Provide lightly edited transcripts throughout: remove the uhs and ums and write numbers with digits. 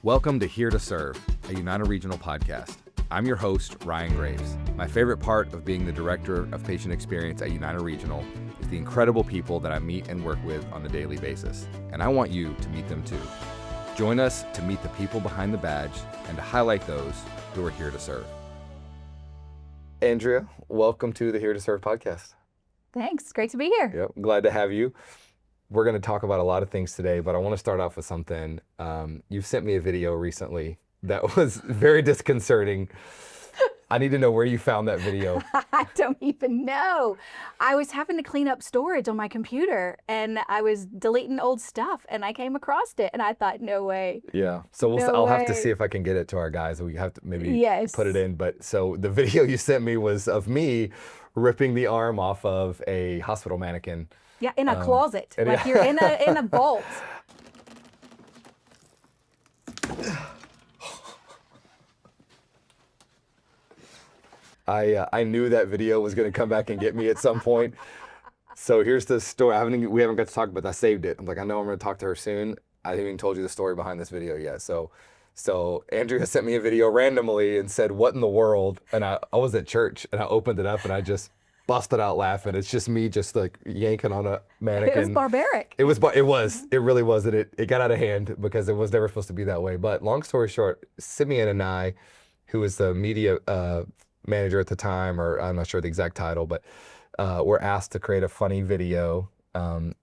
Welcome to Here to Serve, a United Regional podcast. I'm your host, Ryan Graves. My favorite part of being the Director of Patient Experience at United Regional is the incredible people that I meet and work with on a daily basis, and I want you to meet them too. Join us to meet the people behind the badge and to highlight those who are here to serve. Andrea, welcome to the Here to Serve podcast. Thanks. Great to be here. Yep, glad to have you. We're going to talk about a lot of things today, but I want to start off with something. You've sent me a video recently that was very disconcerting. I need to know where you found that video. I don't even know. I was having to clean up storage on my computer and I was deleting old stuff and I came across it and I thought, no way. Yeah. So I'll have to see if I can get it to our guys. We have to maybe put it in. But so the video you sent me was of me ripping the arm off of a hospital mannequin. Yeah, in a closet, like you're in a vault. I knew that video was going to come back and get me at some point. So here's the story. We haven't got to talk about that. I saved it. I'm like, I know I'm going to talk to her soon. I haven't even told you the story behind this video yet. So Andrea sent me a video randomly and said, "What in the world?" And I was at church and I opened it up and I just busted out laughing. It's just me just like yanking on a mannequin. It was barbaric. It really was. And it got out of hand because it was never supposed to be that way. But long story short, Simeon and I, who was the media manager at the time, or I'm not sure the exact title, but were asked to create a funny video. And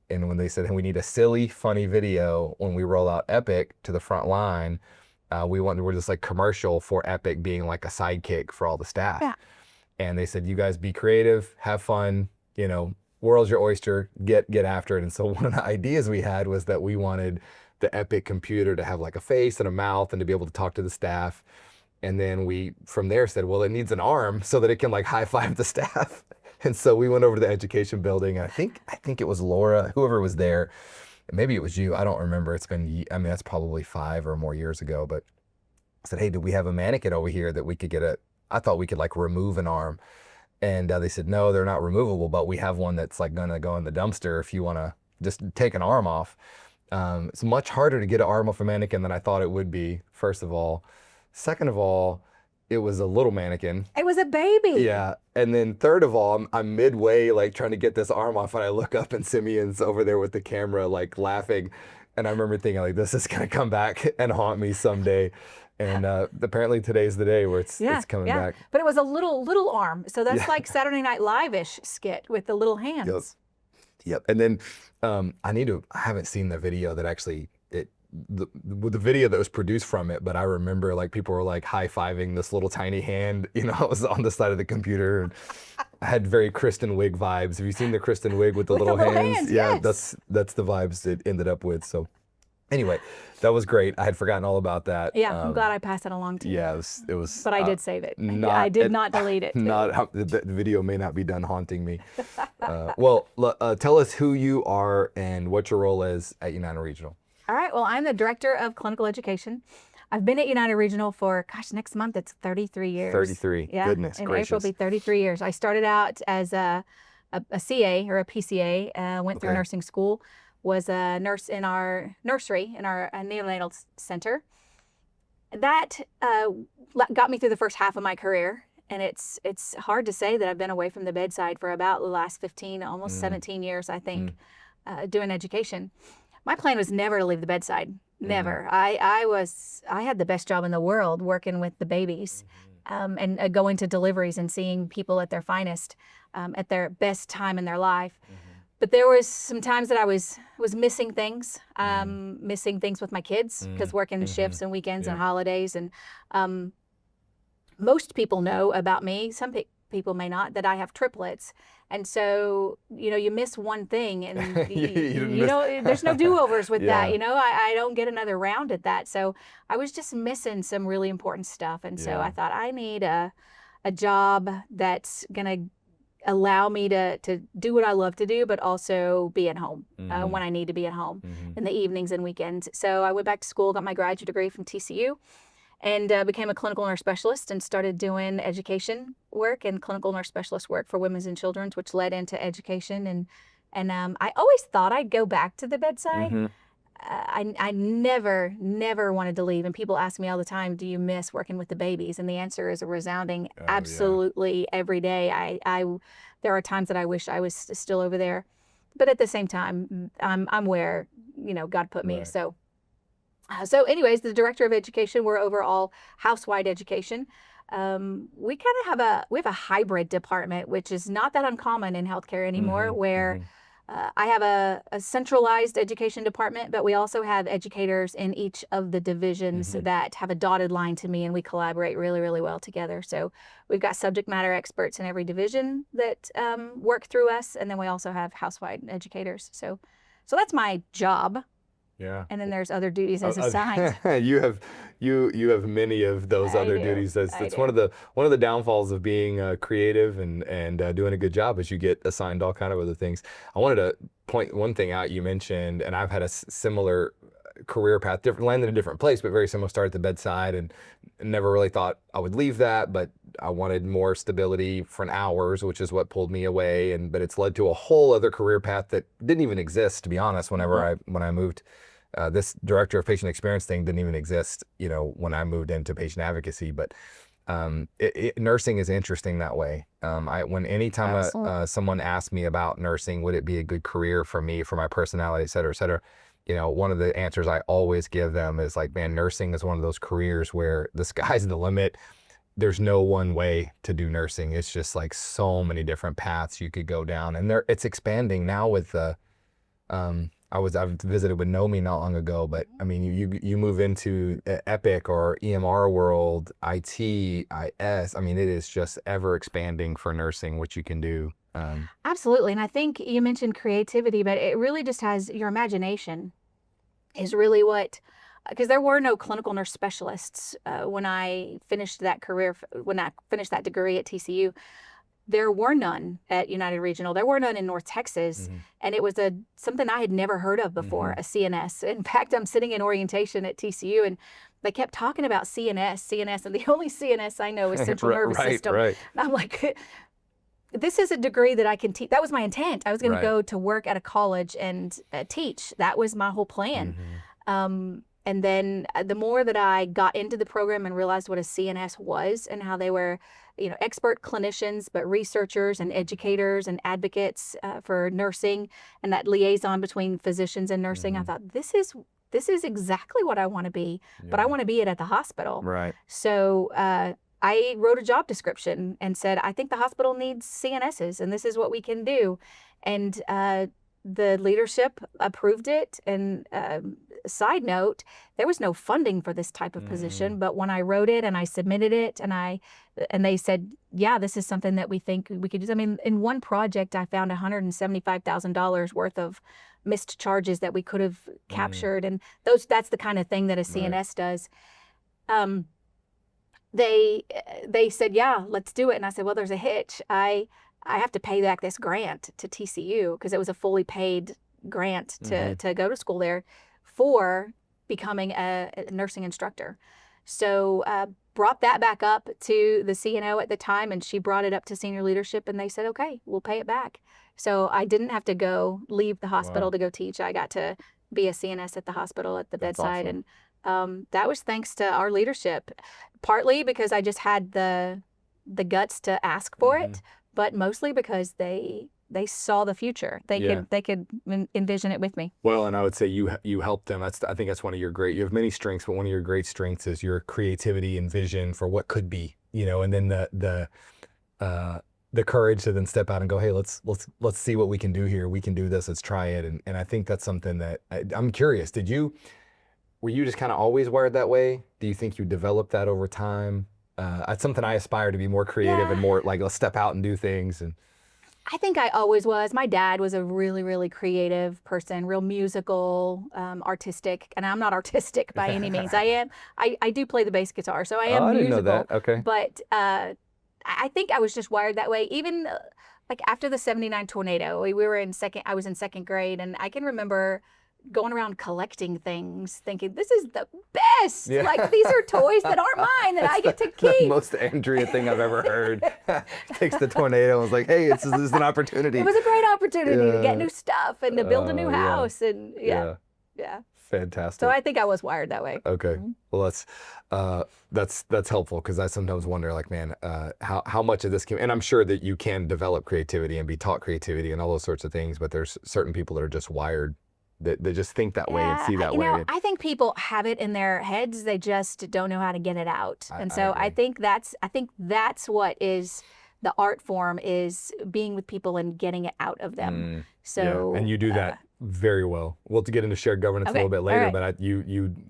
when they said, hey, we need a silly, funny video when we roll out Epic to the front line, we're just like commercial for Epic being like a sidekick for all the staff. Yeah. And they said, you guys be creative, have fun, world's your oyster, get after it. And so one of the ideas we had was that we wanted the Epic computer to have like a face and a mouth and to be able to talk to the staff. And then we, from there, said, well, it needs an arm so that it can like high five the staff. And so we went over to the education building. And I think it was Laura, whoever was there. Maybe it was you. I don't remember. That's probably 5 or more years ago. But I said, hey, do we have a mannequin over here that we could I thought we could like remove an arm. And they said, no, they're not removable, but we have one that's like gonna go in the dumpster if you wanna just take an arm off. It's much harder to get an arm off a mannequin than I thought it would be, first of all. Second of all, it was a little mannequin. It was a baby. Yeah. And then third of all, I'm midway like trying to get this arm off and I look up and Simeon's over there with the camera like laughing. And I remember thinking like, this is gonna come back and haunt me someday. And apparently today's the day where it's coming back. But it was a little arm. So that's like Saturday Night Live-ish skit with the little hands. Yep. And then I haven't seen the video that actually, the video that was produced from it, but I remember like people were like high-fiving this little tiny hand, it was on the side of the computer. And I had very Kristen Wiig vibes. Have you seen the Kristen Wiig with the little hands? Yeah, yes. That's the vibes it ended up with. So anyway, that was great. I had forgotten all about that. Yeah, I'm glad I passed it along to you. Yeah, it was. But I did save it. I did not delete it. The video may not be done haunting me. Tell us who you are and what your role is at United Regional. All right. Well, I'm the Director of Clinical Education. I've been at United Regional for, next month it's 33 years. 33. Yeah. Goodness gracious. In April will be 33 years. I started out as a CA or a PCA, went through nursing school, was a nurse in our nursery, in our neonatal center. That got me through the first half of my career. And it's hard to say that I've been away from the bedside for about the last 15, almost 17 years, I think, doing education. My plan was never to leave the bedside, never. I had the best job in the world working with the babies and going to deliveries and seeing people at their finest, at their best time in their life. But there was some times that I was missing things with my kids because working shifts and weekends and holidays. And most people know about me, some people may not, that I have triplets. And so, you miss one thing and, there's no do-overs with that. I don't get another round at that. So I was just missing some really important stuff. And so I thought I need a job that's going to allow me to do what I love to do, but also be at home when I need to be at home in the evenings and weekends. So I went back to school, got my graduate degree from TCU, and became a clinical nurse specialist and started doing education work and clinical nurse specialist work for women's and children's, which led into education. And I always thought I'd go back to the bedside. I never wanted to leave. And people ask me all the time, do you miss working with the babies? And the answer is a resounding absolutely every day. There are times that I wish I was still over there, but at the same time, I'm where, God put me. Right. So anyways, the director of education, we're overall house-wide education. We kind of have a hybrid department, which is not that uncommon in healthcare anymore, where I have a centralized education department, but we also have educators in each of the divisions that have a dotted line to me, and we collaborate really, really well together. So we've got subject matter experts in every division that work through us, and then we also have house-wide educators. So that's my job. Yeah. And then there's other duties as assigned. You have many of those other duties. That's one of the downfalls of being creative and doing a good job is you get assigned all kind of other things. I wanted to point one thing out you mentioned, and I've had a similar career path, landed in a different place, but very similar. Started at the bedside and never really thought I would leave that, but I wanted more stability for hours, which is what pulled me away. But it's led to a whole other career path that didn't even exist, to be honest. When I moved, this director of patient experience thing didn't even exist, when I moved into patient advocacy. But nursing is interesting that way. Anytime someone asks me about nursing, would it be a good career for me, for my personality, et cetera, one of the answers I always give them is like, man, nursing is one of those careers where the sky's the limit. There's no one way to do nursing. It's just like so many different paths you could go down, and it's expanding now with the. I've visited with Nomi not long ago, but I mean, you move into Epic or EMR world, IT, IS. I mean, it is just ever expanding for nursing, what you can do. Absolutely. And I think you mentioned creativity, but it really just has your imagination is really because there were no clinical nurse specialists when I finished that degree at TCU. There were none at United Regional. There were none in North Texas. And it was something I had never heard of before, a CNS. In fact, I'm sitting in orientation at TCU and they kept talking about CNS, and the only CNS I know is central nervous system. Right. And I'm like, this is a degree that I can teach. That was my intent. I was going to go to work at a college and teach. That was my whole plan. And then the more that I got into the program and realized what a CNS was and how they were, expert clinicians, but researchers and educators and advocates for nursing, and that liaison between physicians and nursing, I thought, this is exactly what I want to be, but I want to be it at the hospital. Right. So I wrote a job description and said, I think the hospital needs CNSs, and this is what we can do. And the leadership approved it. And side note, there was no funding for this type of position, but when I wrote it and I submitted it and they said, yeah, this is something that we think we could use. I mean, in one project, I found $175,000 worth of missed charges that we could have captured. And that's the kind of thing that a CNS does. They said, yeah, let's do it. And I said, well, there's a hitch. I have to pay back this grant to TCU because it was a fully paid grant to go to school there for becoming a nursing instructor. So brought that back up to the CNO at the time, and she brought it up to senior leadership, and they said, okay, we'll pay it back. So I didn't have to leave the hospital to go teach. I got to be a CNS at the hospital at the bedside. Awesome. And that was thanks to our leadership, partly because I just had the guts to ask for it, but mostly because they saw the future. They could envision it with me. Well, and I would say you helped them. I think that's one of you have many strengths, but one of your great strengths is your creativity and vision for what could be, and then the courage to then step out and go, hey, let's see what we can do here. We can do this. Let's try it. And I think that's something that I'm curious. Were you just kind of always wired that way? Do you think you developed that over time? It's something I aspire to be more creative and more like, let's step out and do things. And I think I always was. My dad was a really, really creative person, real musical, artistic, and I'm not artistic by any means. I do play the bass guitar, so I am musical. I didn't know that. Okay. But I think I was just wired that way. Even like after the '79 tornado, I was in second grade, and I can remember going around collecting things, thinking, this is the best. Yeah. Like, these are toys that aren't mine that I get to keep. The most Andrea thing I've ever heard. Takes the tornado and was like, hey, this is an opportunity. It was a great opportunity to get new stuff and to build a new house. And yeah. Fantastic. So I think I was wired that way. Okay. Mhm. Well, that's helpful, because I sometimes wonder, like, man, how much of this can, and I'm sure that you can develop creativity and be taught creativity and all those sorts of things, but there's certain people that are just wired, that they just think that way and Yeah, see that you know, way. I think people have it in their heads. They just don't know how to get it out. And I so agree. I think that's what is the art form, is being with people and getting it out of them. Yeah, and So you do that very well. We'll get into shared governance a okay, little bit all later, right.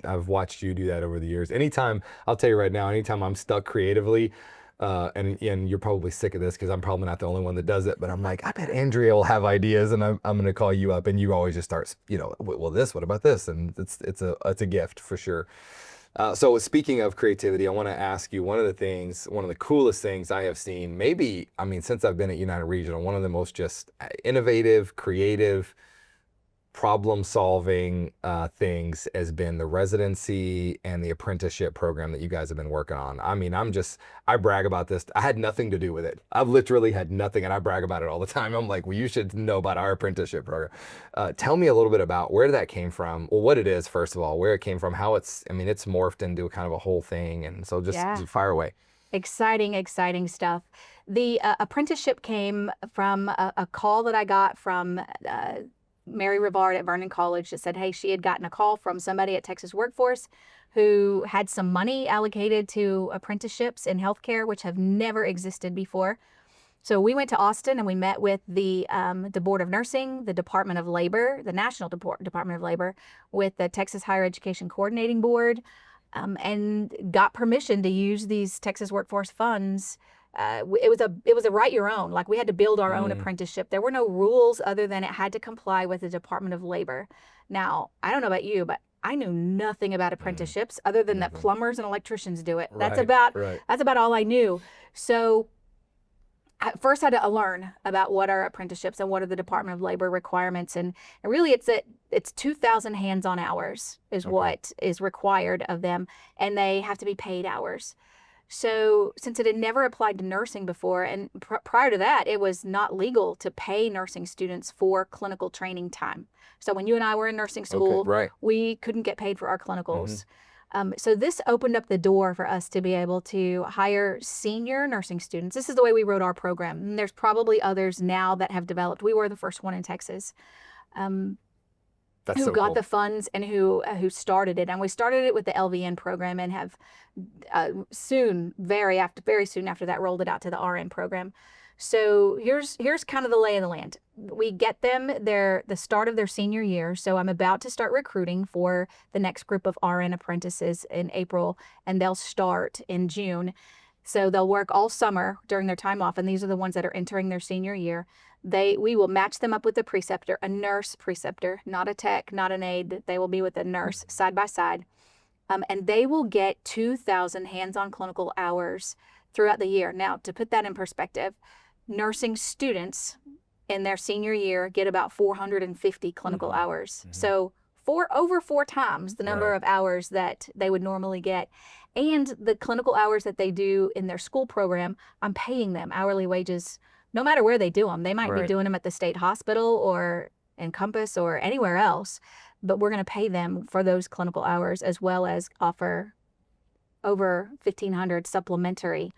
but I've watched you do that over the years. Anytime, I'll tell you right now, anytime I'm stuck creatively, and you're probably sick of this because I'm probably not the only one that does it, but I'm like, I bet Andrea will have ideas, and I'm going to call you up, and you always just start, well, what about this? And it's a gift for sure. So speaking of creativity, I want to ask you one of the coolest things I have seen, maybe, I mean, since I've been at United Regional, one of the most just innovative, creative, problem-solving things has been the residency and the apprenticeship program that you guys have been working on. I mean, I brag about this. I had nothing to do with it. I've literally had nothing, and I brag about it all the time. I'm like, well, you should know about our apprenticeship program. Tell me a little bit about where that came from. Well, what it is, first of all, where it came from, how it's morphed into kind of a whole thing. And so just Yeah. fire away. Exciting stuff. The apprenticeship came from a call that I got from Mary Rivard at Vernon College that said, hey, she had gotten a call from somebody at Texas Workforce who had some money allocated to apprenticeships in healthcare, which have never existed before. So we went to Austin and we met with the Board of Nursing, the Department of Labor, the National Department of Labor, with the Texas Higher Education Coordinating Board, and got permission to use these Texas Workforce funds. It was a write your own. Like, we had to build our own apprenticeship. There were no rules other than it had to comply with the Department of Labor. Now, I don't know about you, but I knew nothing about apprenticeships other than that plumbers and electricians do it. That's about all I knew. So I first had to learn about what are apprenticeships and what are the Department of Labor requirements. And really it's 2,000 hands-on hours is what is required of them, and they have to be paid hours. So since it had never applied to nursing before, and prior to that, it was not legal to pay nursing students for clinical training time. So when you and I were in nursing school, we couldn't get paid for our clinicals. So this opened up the door for us to be able to hire senior nursing students. This is the way we wrote our program. And there's probably others now that have developed. We were the first one in Texas. Who got the funds and who started it. And we started it with the LVN program and have very soon after that rolled it out to the RN program. So here's kind of the lay of the land. We get them the start of their senior year. So I'm about to start recruiting for the next group of RN apprentices in April, and they'll start in June. So they'll work all summer during their time off, and these are the ones that are entering their senior year. We will match them up with a preceptor, a nurse preceptor, not a tech, not an aide. They will be with a nurse side by side. And they will get 2,000 hands-on clinical hours throughout the year. Now, to put that in perspective, nursing students in their senior year get about 450 clinical hours. So over 4 times the number of hours that they would normally get. And the clinical hours that they do in their school program, I'm paying them hourly wages no matter where they do them. They might be doing them at the state hospital or in Compass or anywhere else, but we're going to pay them for those clinical hours, as well as offer over 1,500 supplementary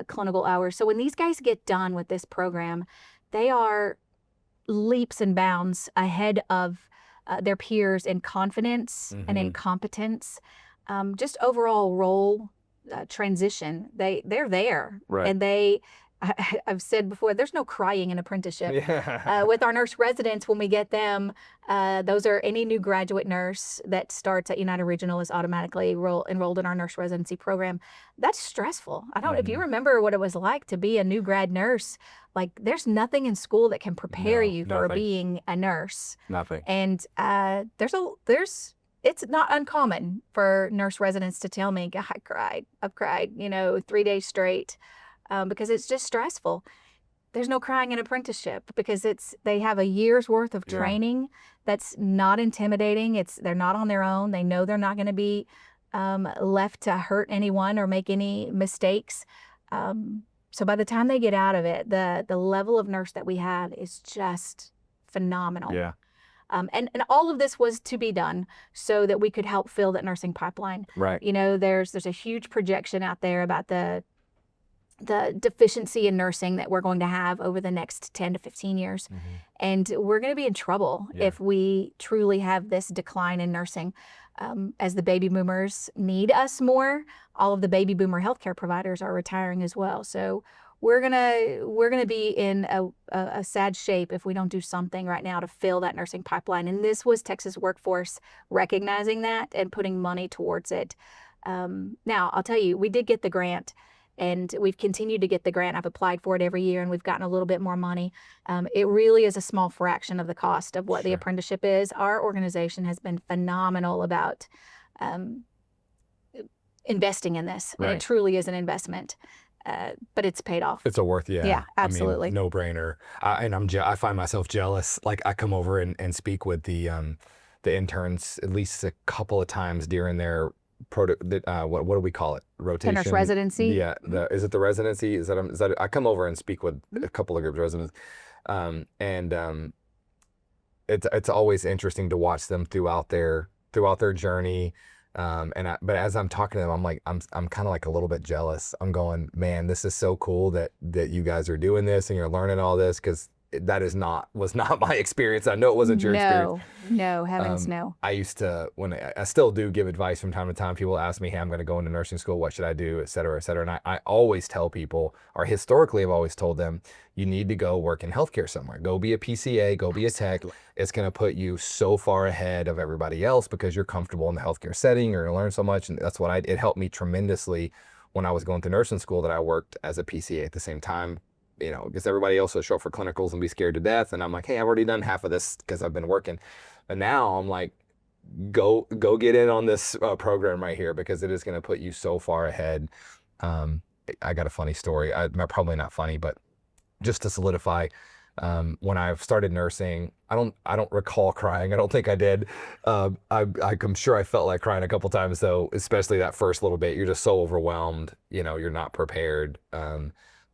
clinical hours. So when these guys get done with this program, they are leaps and bounds ahead of their peers in confidence and in competence, just overall role transition. They're there, and I've said before, there's no crying in apprenticeship. With our nurse residents, when we get them, those are any new graduate nurse that starts at United Regional is automatically enrolled in our nurse residency program. That's stressful. I don't if you remember what it was like to be a new grad nurse. Like, there's nothing in school that can prepare you for being a nurse. Nothing. And it's not uncommon for nurse residents to tell me, I've cried, 3 days straight. Because it's just stressful. There's no crying in apprenticeship because they have a year's worth of training that's not intimidating. They're not on their own. They know they're not going to be left to hurt anyone or make any mistakes. So by the time they get out of it, the level of nurse that we have is just phenomenal. And all of this was to be done so that we could help fill that nursing pipeline. Right. You know, there's a huge projection out there about the deficiency in nursing that we're going to have over the next 10 to 15 years. And we're going to be in trouble if we truly have this decline in nursing. As the baby boomers need us more, all of the baby boomer healthcare providers are retiring as well. So we're gonna be in a sad shape if we don't do something right now to fill that nursing pipeline. And this was Texas Workforce recognizing that and putting money towards it. Now, I'll tell you, we did get the grant. And we've continued to get the grant. I've applied for it every year, and we've gotten a little bit more money. It really is a small fraction of the cost of what the apprenticeship is. Our organization has been phenomenal about investing in this. And it truly is an investment, but it's paid off. It's a worth, Yeah, absolutely. I mean, no brainer. I find myself jealous. Like I come over and speak with the interns at least a couple of times during their what do we call it? Rotation. The nurse residency. Yeah. Is it the residency? Is that I come over and speak with a couple of group residents, it's always interesting to watch them throughout their journey. But as I'm talking to them, I'm like, I'm kind of like a little bit jealous. I'm going, man, this is so cool that you guys are doing this and you're learning all this, because that was not my experience. I know it wasn't your experience. No, heavens no. I used to, I still do give advice from time to time. People ask me, hey, I'm going to go into nursing school. What should I do? Et cetera, et cetera. And I always tell people, or historically I've always told them, you need to go work in healthcare somewhere. Go be a PCA, go be a tech. It's going to put you so far ahead of everybody else because you're comfortable in the healthcare setting. You're going to learn so much. And that's what it helped me tremendously when I was going to nursing school, that I worked as a PCA at the same time. You know, because everybody else will show up for clinicals and be scared to death. And I'm like, hey, I've already done half of this because I've been working. And now I'm like, go get in on this program right here, because it is going to put you so far ahead. I got a funny story. Probably not funny, but just to solidify, when I started nursing, I don't recall crying. I don't think I did. I'm sure I felt like crying a couple times though, especially that first little bit. You're just so overwhelmed. You know, you're not prepared.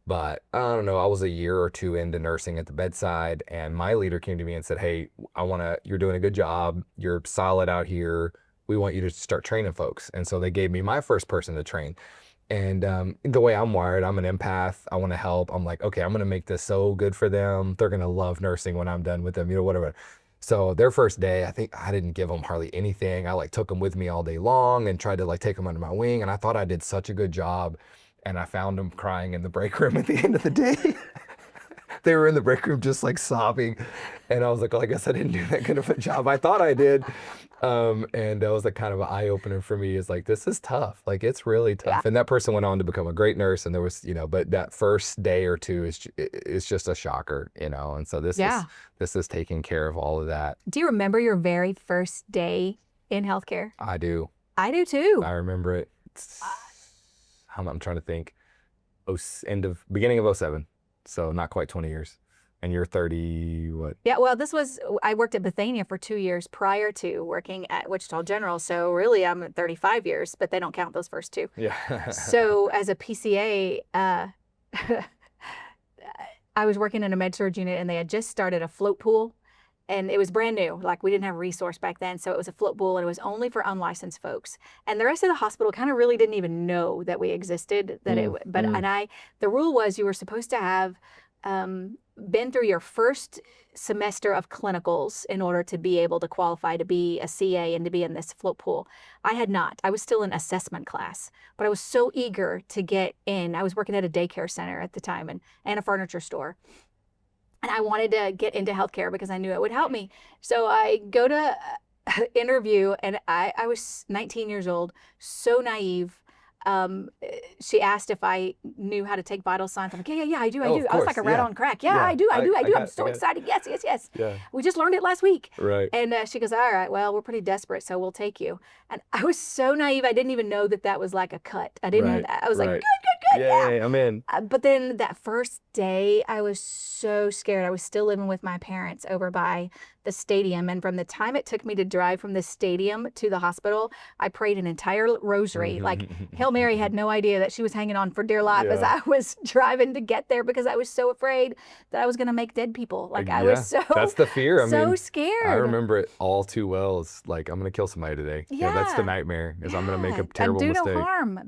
But I don't know, I was a year or two into nursing at the bedside, and my leader came to me and said, hey, you're doing a good job. You're solid out here. We want you to start training folks. And so they gave me my first person to train. And the way I'm wired, I'm an empath. I want to help. I'm like, okay, I'm going to make this so good for them. They're going to love nursing when I'm done with them, you know, whatever. So their first day, I think I didn't give them hardly anything. I took them with me all day long and tried to take them under my wing. And I thought I did such a good job. And I found them crying in the break room at the end of the day. They were in the break room just sobbing. And I was like, well, I guess I didn't do that good of a job. I thought I did. And that was kind of an eye-opener for me. Is this is tough. It's really tough. Yeah. And that person went on to become a great nurse. And there was, but that first day or two is just a shocker, And so this is taking care of all of that. Do you remember your very first day in healthcare? I do. I do too. I remember it. I'm trying to think. Beginning of 2007, so not quite 20 years. And you're 30, what? Yeah, well, I worked at Bethania for 2 years prior to working at Wichita General. So really, I'm at 35 years, but they don't count those first two. Yeah. So as a PCA, I was working in a med-surg unit, and they had just started a float pool. And it was brand new. We didn't have a resource back then. So it was a float pool, and it was only for unlicensed folks. And the rest of the hospital kind of really didn't even know that we existed. The rule was you were supposed to have been through your first semester of clinicals in order to be able to qualify to be a CA and to be in this float pool. I had not. I was still in assessment class, but I was so eager to get in. I was working at a daycare center at the time and a furniture store. And I wanted to get into healthcare because I knew it would help me. So I go to interview, and I was 19 years old, so naive. She asked if I knew how to take vital signs. I'm like, yeah, I do. I was like a rat on crack. Yeah, I do. I'm so excited. Yes. Yeah. We just learned it last week. Right. And she goes, all right, well, we're pretty desperate, so we'll take you. And I was so naive. I didn't even know that was a cut. I didn't know that. I was like, good. good. Yeah. Yay, I'm in. But then that first day, I was so scared. I was still living with my parents over by the stadium. And from the time it took me to drive from the stadium to the hospital, I prayed an entire rosary. Like Hail Mary had no idea that she was hanging on for dear life as I was driving to get there, because I was so afraid that I was going to make dead people. Like I was so that's the fear. I so mean, scared. I remember it all too well. It's like, I'm going to kill somebody today. Yeah. That's the nightmare, is I'm going to make a terrible and do mistake. no harm.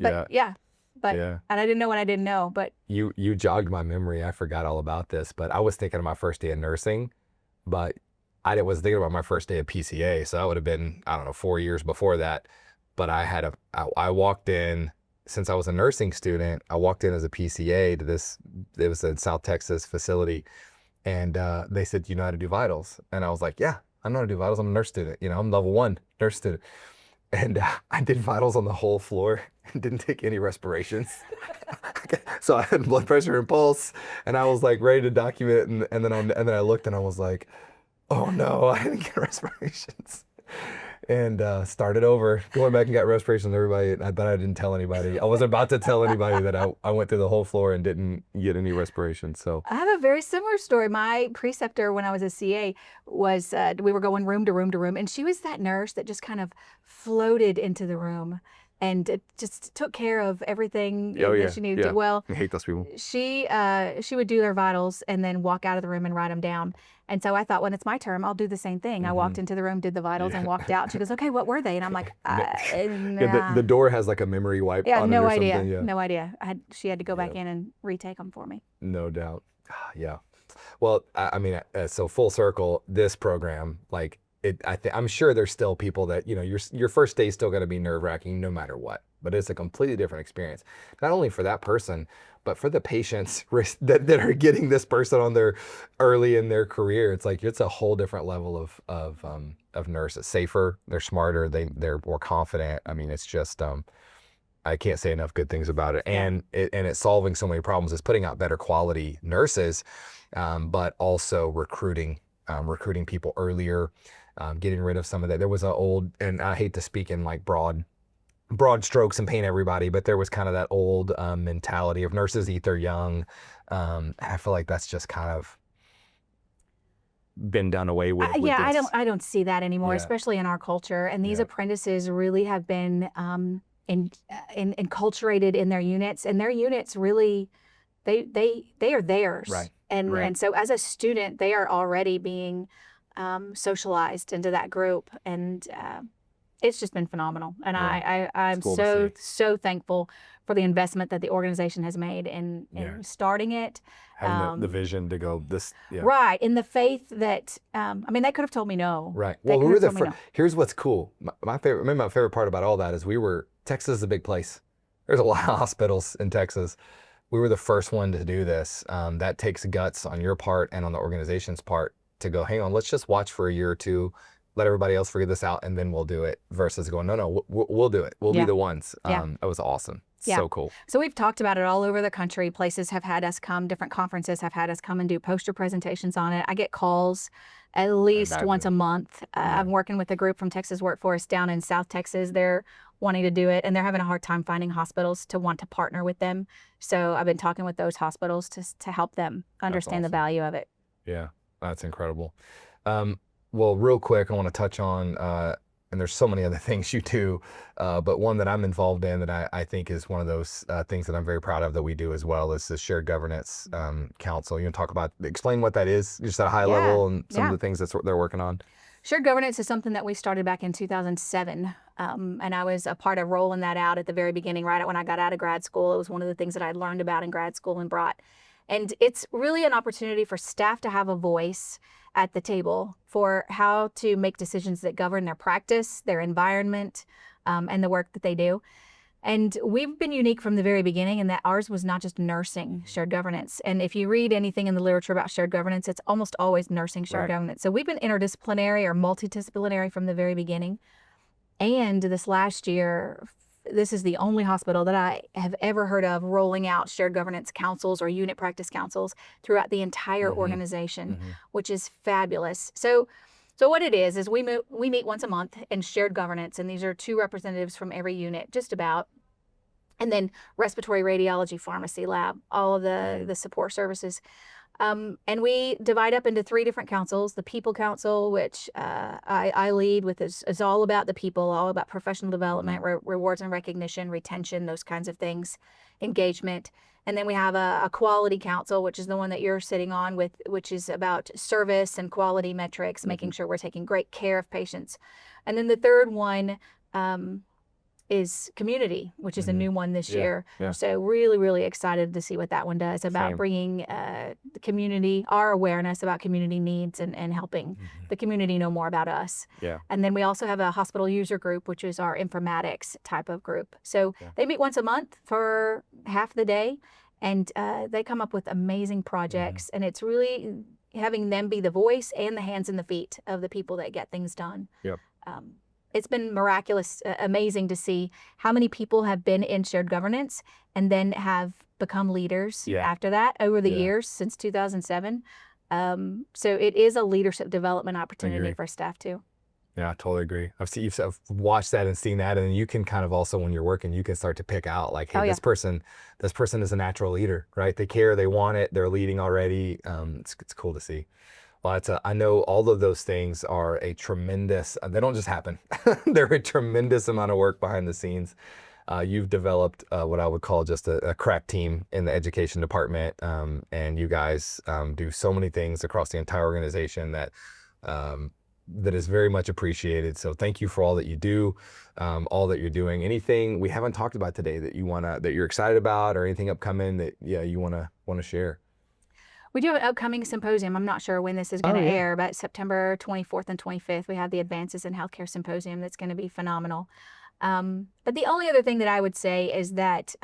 But and I didn't know what I didn't know. But you jogged my memory. I forgot all about this, but I was thinking of my first day of nursing, but I was thinking about my first day of PCA. So that would have been, I don't know, 4 years before that. But I walked in, since I was a nursing student, I walked in as a PCA to this, it was a South Texas facility. And they said, you know how to do vitals? And I was like, yeah, I know how to do vitals. I'm a nurse student. You know, I'm level 1 nurse student. And I did vitals on the whole floor and didn't take any respirations. So I had blood pressure and pulse, and I was like ready to document. And then I looked and I was like, oh no, I didn't get respirations. And started over, going back and got respirations on everybody, but I didn't tell anybody. I was about to tell anybody that I went through the whole floor and didn't get any respirations. So I have a very similar story. My preceptor when I was a CA was, we were going room to room to room, and she was that nurse that just kind of floated into the room and it just took care of everything that she needed to do. Well, I hate those people. She would do their vitals and then walk out of the room and write them down. And so I thought, when it's my turn, I'll do the same thing. I walked into the room, did the vitals, and walked out. She goes, okay, what were they? And I'm like, nah. The door has like a memory wipe on it or something. Yeah, no idea. She had to go back in and retake them for me. No doubt. Yeah. Well, I mean, so full circle, this program, like, I'm sure there's still people that, you know, your first day is still going to be nerve-wracking no matter what, but it's a completely different experience, not only for that person, but for the patients that are getting this person on their early in their career. It's like, it's a whole different level of nurse. It's safer, they're smarter, they're more confident. I mean, it's just, I can't say enough good things about it. And it's solving so many problems. It's putting out better quality nurses, but also recruiting people earlier. Getting rid of some of that. There was an old, and I hate to speak in like broad strokes and paint everybody, but there was kind of that old mentality of nurses eat their young. I feel like that's just kind of been done away with. I don't see that anymore, especially in our culture. And these apprentices really have been enculturated in their units, and their units really, they are theirs. Right. And so as a student, they are already being socialized into that group, and it's just been phenomenal. And I'm cool so thankful for the investment that the organization has made in starting it. Having the vision to go this. Yeah. Right. In the faith that, I mean, they could have told me no. Right. Well, we were the first. Here's what's cool. My favorite part about all that is Texas is a big place. There's a lot of hospitals in Texas. We were the first one to do this. That takes guts on your part and on the organization's part to go, hang on, let's just watch for a year or two, let everybody else figure this out, and then we'll do it, versus going, no, we'll do it. We'll be the ones. It was awesome. So cool. So we've talked about it all over the country. Places have had us come, different conferences have had us come and do poster presentations on it. I get calls at least once a month. I'm working with a group from Texas Workforce down in South Texas. They're wanting to do it, and they're having a hard time finding hospitals to want to partner with them. So I've been talking with those hospitals to help them understand the value of it. Yeah. That's incredible. Well, real quick, I want to touch on, and there's so many other things you do, but one that I'm involved in that I think is one of those things that I'm very proud of that we do as well is the Shared Governance Council. You want to explain what that is, just at a high level, and some of the things that they're working on? Shared Governance is something that we started back in 2007, and I was a part of rolling that out at the very beginning, right when I got out of grad school. It was one of the things that I learned about in grad school and brought. And it's really an opportunity for staff to have a voice at the table for how to make decisions that govern their practice, their environment, and the work that they do. And we've been unique from the very beginning in that ours was not just nursing shared governance. And if you read anything in the literature about shared governance, it's almost always nursing shared governance. So we've been interdisciplinary or multidisciplinary from the very beginning. And this last year, this is the only hospital that I have ever heard of rolling out shared governance councils or unit practice councils throughout the entire organization, which is fabulous. So what it is we meet once a month in shared governance, and these are 2 representatives from every unit, just about. And then respiratory radiology, pharmacy lab, all of the support services. And we divide up into 3 different councils. The People Council, which I lead with, is all about the people, all about professional development, rewards and recognition, retention, those kinds of things, engagement. And then we have a Quality Council, which is the one that you're sitting on with, which is about service and quality metrics, making sure we're taking great care of patients. And then the third one is Community, which is a new one this year. Yeah. So really, really excited to see what that one does about Same. bringing the community, our awareness about community needs and helping the community know more about us. Yeah. And then we also have a hospital user group, which is our informatics type of group. So they meet once a month for half the day, and they come up with amazing projects. And it's really having them be the voice and the hands and the feet of the people that get things done. Yep. It's been miraculous, amazing to see how many people have been in shared governance and then have become leaders after that over the years since 2007. So it is a leadership development opportunity for staff too. Yeah, I totally agree. I've watched that and seen that, and you can kind of also, when you're working, you can start to pick out like, hey, this person is a natural leader, right? They care, they want it, they're leading already. It's cool to see. Well, I know all of those things are a tremendous, they don't just happen. They're a tremendous amount of work behind the scenes. You've developed what I would call just a crack team in the education department. And you guys do so many things across the entire organization that is very much appreciated. So thank you for all that you do, all that you're doing. Anything we haven't talked about today that you're excited about, or anything upcoming that you wanna share? We do have an upcoming symposium. I'm not sure when this is going to air, but September 24th and 25th, we have the Advances in Healthcare Symposium that's going to be phenomenal. But the only other thing that I would say is that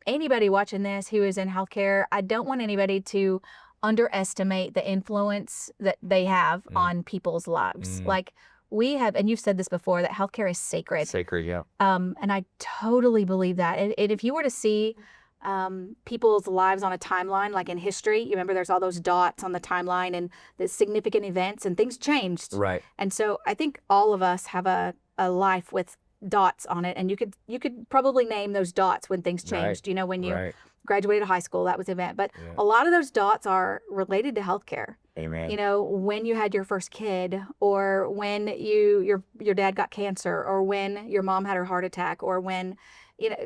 anybody watching this who is in healthcare, I don't want anybody to underestimate the influence that they have on people's lives. Like we have, and you've said this before, that healthcare is sacred. Sacred, yeah. And I totally believe that. And if you were to see people's lives on a timeline, like in history, you remember there's all those dots on the timeline and the significant events, and things changed. Right. And so I think all of us have a life with dots on it, and you could probably name those dots when things changed. You know, when you graduated high school, that was an event. But a lot of those dots are related to healthcare. Amen. You know, when you had your first kid, or when your dad got cancer, or when your mom had her heart attack, or when, you know,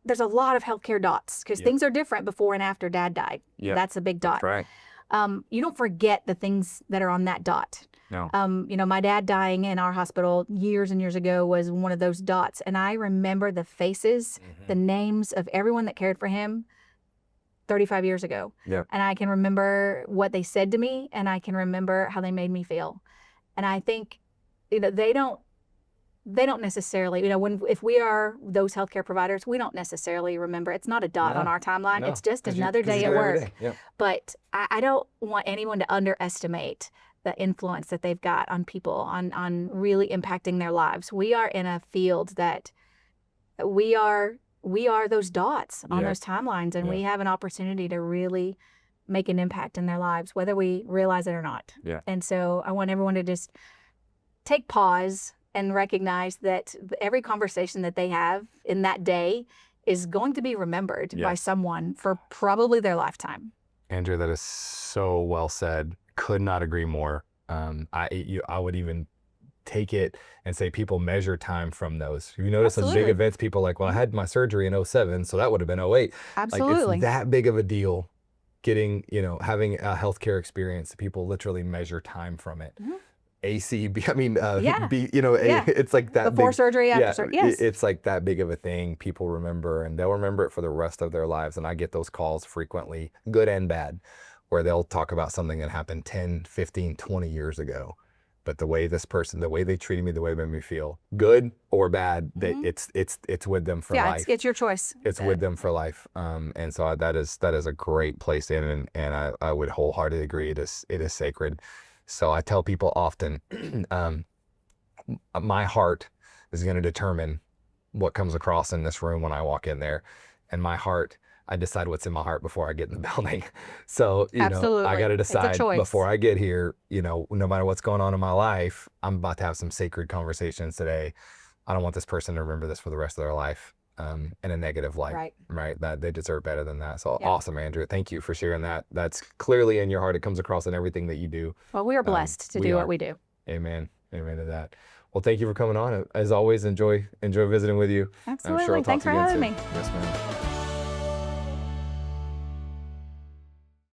there's a lot of healthcare dots, because things are different before and after dad died. That's a big dot. That's right. You don't forget the things that are on that dot. No. You know, my dad dying in our hospital years and years ago was one of those dots. And I remember the faces, the names of everyone that cared for him 35 years ago. Yeah. And I can remember what they said to me, and I can remember how they made me feel. And I think, you know, they don't necessarily, you know, if we are those healthcare providers, we don't necessarily remember. It's not a dot on our timeline. It's just another day at work. But I don't want anyone to underestimate the influence that they've got on people, on really impacting their lives. We are in a field that we are those dots on those timelines, and we have an opportunity to really make an impact in their lives, whether we realize it or not. And so I want everyone to just take pause and recognize that every conversation that they have in that day is going to be remembered by someone for probably their lifetime. Andrea, that is so well said. Could not agree more. I would even take it and say people measure time from those. You notice those big events, people are like, well, I had my surgery in 07, so that would have been 08. Absolutely. Like, it's that big of a deal getting, you know, having a healthcare experience. People literally measure time from it. ACB, I mean, you know, it's like that before big, surgery, after surgery. Yes. It's like that big of a thing. People remember, and they'll remember it for the rest of their lives. And I get those calls frequently, good and bad, where they'll talk about something that happened 10, 15, 20 years ago. But the way the way they treated me, the way they made me feel, good or bad, that it's with them for life. It's your choice. It's with them for life. And so that is a great place to end, and I would wholeheartedly agree. It is sacred. So I tell people often, my heart is going to determine what comes across in this room when I walk in there. And my heart, I decide what's in my heart before I get in the building. So, you know, I got to decide before I get here, you know, no matter what's going on in my life, I'm about to have some sacred conversations today. I don't want this person to remember this for the rest of their life. in a negative light, Right. right? That they deserve better than that. So Yeah. awesome, Andrea. Thank you for sharing that. That's clearly in your heart. It comes across in everything that you do. Well, we are blessed to do what we do. Amen. Amen to that. Well, thank you for coming on. As always, enjoy visiting with you. I'm sure Absolutely. I'll talk Thanks to for you again having soon. me. Yes, ma'am.